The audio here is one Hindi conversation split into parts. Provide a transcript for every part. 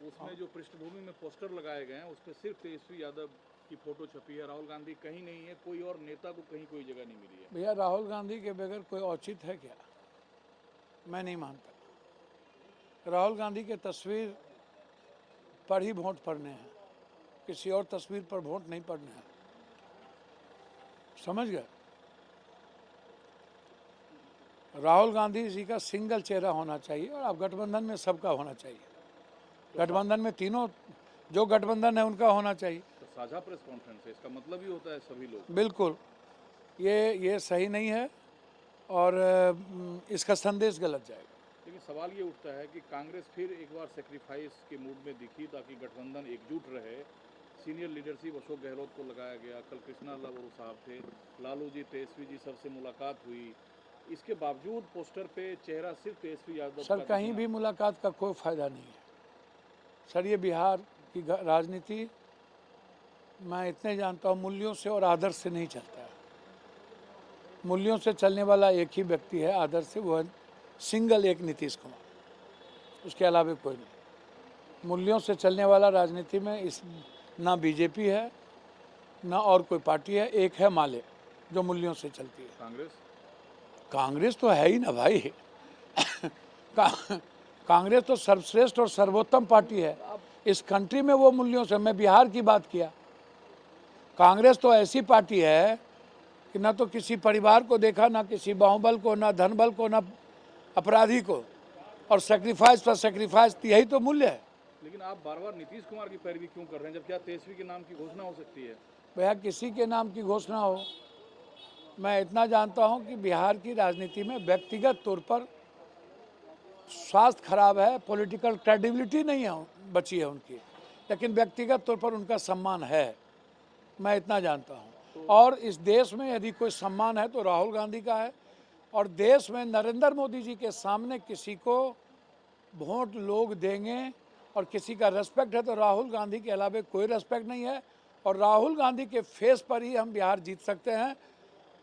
उसमें जो पृष्ठभूमि में पोस्टर लगाए गए हैं उसमें सिर्फ तेजस्वी यादव की फोटो छपी है, राहुल गांधी कहीं नहीं है, कोई और नेता को कहीं कोई जगह नहीं मिली है। भैया राहुल गांधी के बगैर कोई औचित्य है क्या? मैं नहीं मानता। राहुल गांधी की तस्वीर पर ही वोट पड़ने हैं, किसी और तस्वीर पर वोट नहीं पड़ने हैं, समझ गए? राहुल गांधी जी का सिंगल चेहरा होना चाहिए और अब गठबंधन में सबका होना चाहिए। गठबंधन में तीनों जो गठबंधन है उनका होना चाहिए। तो साझा प्रेस कॉन्फ्रेंस है, इसका मतलब ही होता है सभी लोग। बिल्कुल, ये सही नहीं है और इसका संदेश गलत जाएगा। लेकिन सवाल ये उठता है कि कांग्रेस फिर एक बार सेक्रीफाइस के मूड में दिखी ताकि गठबंधन एकजुट रहे। सीनियर लीडरशिप अशोक गहलोत को लगाया गया, कल कृष्णा लाल साहब थे, लालू जी तेजस्वी जी सबसे मुलाकात हुई, इसके बावजूद पोस्टर पे चेहरा सिर्फ तेजस्वी यादव सर का कहीं दिखना। भी मुलाकात का कोई फ़ायदा नहीं है सर। ये बिहार की राजनीति मैं इतने जानता हूँ मूल्यों से और आदर्श से नहीं चलता है। मूल्यों से चलने वाला एक ही व्यक्ति है, आदर्श से, वो है सिंगल एक नीतीश कुमार, उसके अलावा कोई नहीं। मूल्यों से चलने वाला राजनीति में इस ना बीजेपी है ना और कोई पार्टी है, एक है माले जो मूल्यों से चलती है। कांग्रेस तो है ही ना भाई। कांग्रेस तो सर्वश्रेष्ठ और सर्वोत्तम पार्टी है इस कंट्री में। वो मूल्यों से, मैं बिहार की बात किया, कांग्रेस तो ऐसी पार्टी है कि ना तो किसी परिवार को देखा, ना किसी बाहुबल को, ना धनबल को, ना अपराधी को, और सेक्रीफाइस पर सेक्रीफाइस, यही तो मूल्य है। लेकिन आप बार बार नीतीश कुमार की पैरवी क्यों कर रहे हैं, जब क्या तेजस्वी के नाम की घोषणा हो सकती है? भैया किसी के नाम की घोषणा हो, मैं इतना जानता हूं कि बिहार की राजनीति में व्यक्तिगत तौर पर स्वास्थ्य खराब है, पॉलिटिकल क्रेडिबिलिटी नहीं है, बची है उनकी, लेकिन व्यक्तिगत तौर पर उनका सम्मान है, मैं इतना जानता हूं। और इस देश में यदि कोई सम्मान है तो राहुल गांधी का है। और देश में नरेंद्र मोदी जी के सामने किसी को वोट लोग देंगे और किसी का रेस्पेक्ट है तो राहुल गांधी के अलावा कोई रेस्पेक्ट नहीं है। और राहुल गांधी के फेस पर ही हम बिहार जीत सकते हैं,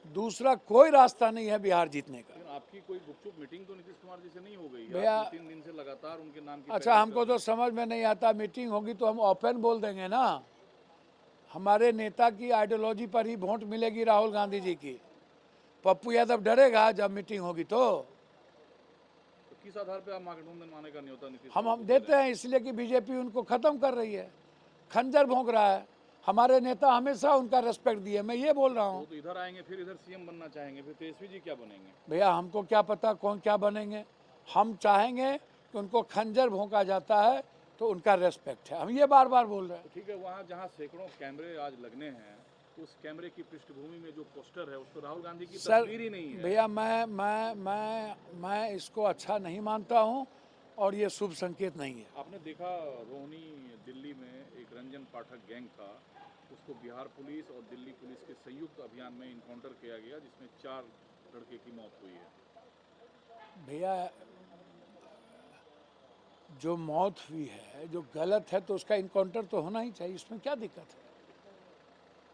दूसरा कोई रास्ता नहीं है बिहार जीतने का। लेकिन आपकी कोई गुपचुप मीटिंग तो नीतीश कुमार जी से नहीं हो गई? भैया 2-3 दिन से लगातार उनके नाम की अच्छा, हमको तो समझ में नहीं आता, मीटिंग होगी तो हम ओपन बोल देंगे ना। हमारे नेता की आइडियोलॉजी पर ही वोट मिलेगी राहुल गांधी जी की। पप्पू यादव डरेगा जब मीटिंग होगी तो किस आधार पे आप महागठबंधन माने का न्योता नीतीश हम देते हैं, इसलिए कि बीजेपी उनको खत्म कर रही है, खंजर भोंक रहा है। हमारे नेता हमेशा उनका रेस्पेक्ट दिए, मैं ये बोल रहा हूँ। तो इधर आएंगे फिर इधर सीएम बनना चाहेंगे, फिर तेजस्वी जी क्या बनेंगे? भैया हमको क्या पता कौन क्या बनेंगे, हम चाहेंगे कि उनको खंजर भोंका जाता है तो उनका रेस्पेक्ट है, हम ये बार बार बोल रहे हैं। तो ठीक है, वहाँ जहाँ सैकड़ों कैमरे आज लगने हैं, उस कैमरे की पृष्ठभूमि में जो पोस्टर है उस पर राहुल गांधी की तस्वीर ही नहीं है। भैया मैं इसको अच्छा नहीं मानता हूँ और ये शुभ संकेत नहीं है। आपने देखा रोहिणी दिल्ली में एक रंजन पाठक गैंग था, उसको बिहार पुलिस और दिल्ली पुलिस के संयुक्त अभियान में इनकाउंटर किया गया जिसमें 4 लड़के की मौत हुई है। भैया जो मौत हुई है, जो गलत है तो उसका इनकाउंटर तो होना ही चाहिए, इसमें क्या दिक्कत है,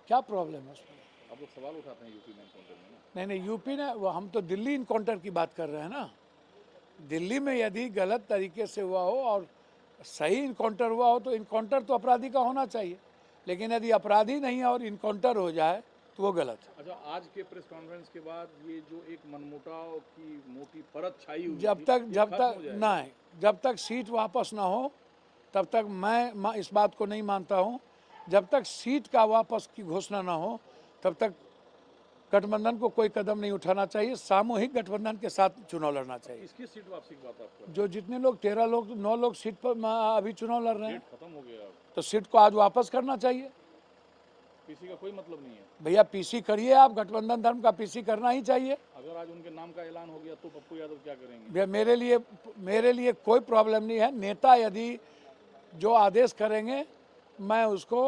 क्या प्रॉब्लम है उसमें? आप लोग सवाल उठाते हैं यूपी में इनकाउंटर में ना? नहीं यूपी ने, वो हम तो दिल्ली इनकाउंटर की बात कर रहे हैं ना। दिल्ली में यदि गलत तरीके से हुआ हो और सही इनकाउंटर हुआ हो तो इनकाउंटर तो अपराधी का होना चाहिए, लेकिन यदि अपराधी नहीं है और इनकाउंटर हो जाए तो वो गलत है। अच्छा, आज के प्रेस कॉन्फ्रेंस के बाद ये जो एक मनमुटाव की मोटी परत छाई हुई जब थी, तक ये जब खत्म तक हो जाएगी? नहीं, जब तक सीट वापस ना हो तब तक मैं इस बात को नहीं मानता हूँ। जब तक सीट का वापस की घोषणा ना हो तब तक गठबंधन को कोई कदम नहीं उठाना चाहिए, सामूहिक गठबंधन के साथ चुनाव लड़ना चाहिए। इसकी सीट वापसी की बात आप कर रहे हैं? जो जितने लोग 13 लोग 9 लोग सीट पर अभी चुनाव लड़ रहे हैं, डेट खत्म हो गया अब। तो सीट को आज वापस करना चाहिए। पीसी का कोई मतलब नहीं है? भैया पीसी करिए आप, गठबंधन धर्म का पीसी करना ही चाहिए। अगर आज उनके नाम का ऐलान हो गया तो पप्पू यादव क्या करेंगे? भैया मेरे लिए कोई प्रॉब्लम नहीं है। नेता यदि जो आदेश करेंगे मैं उसको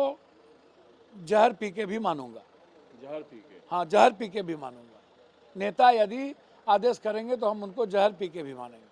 जहर पी के भी मानूंगा। जहर पी के? हाँ, जहर पी के भी मानूंगा। नेता यदि आदेश करेंगे तो हम उनको जहर पी के भी मानेंगे।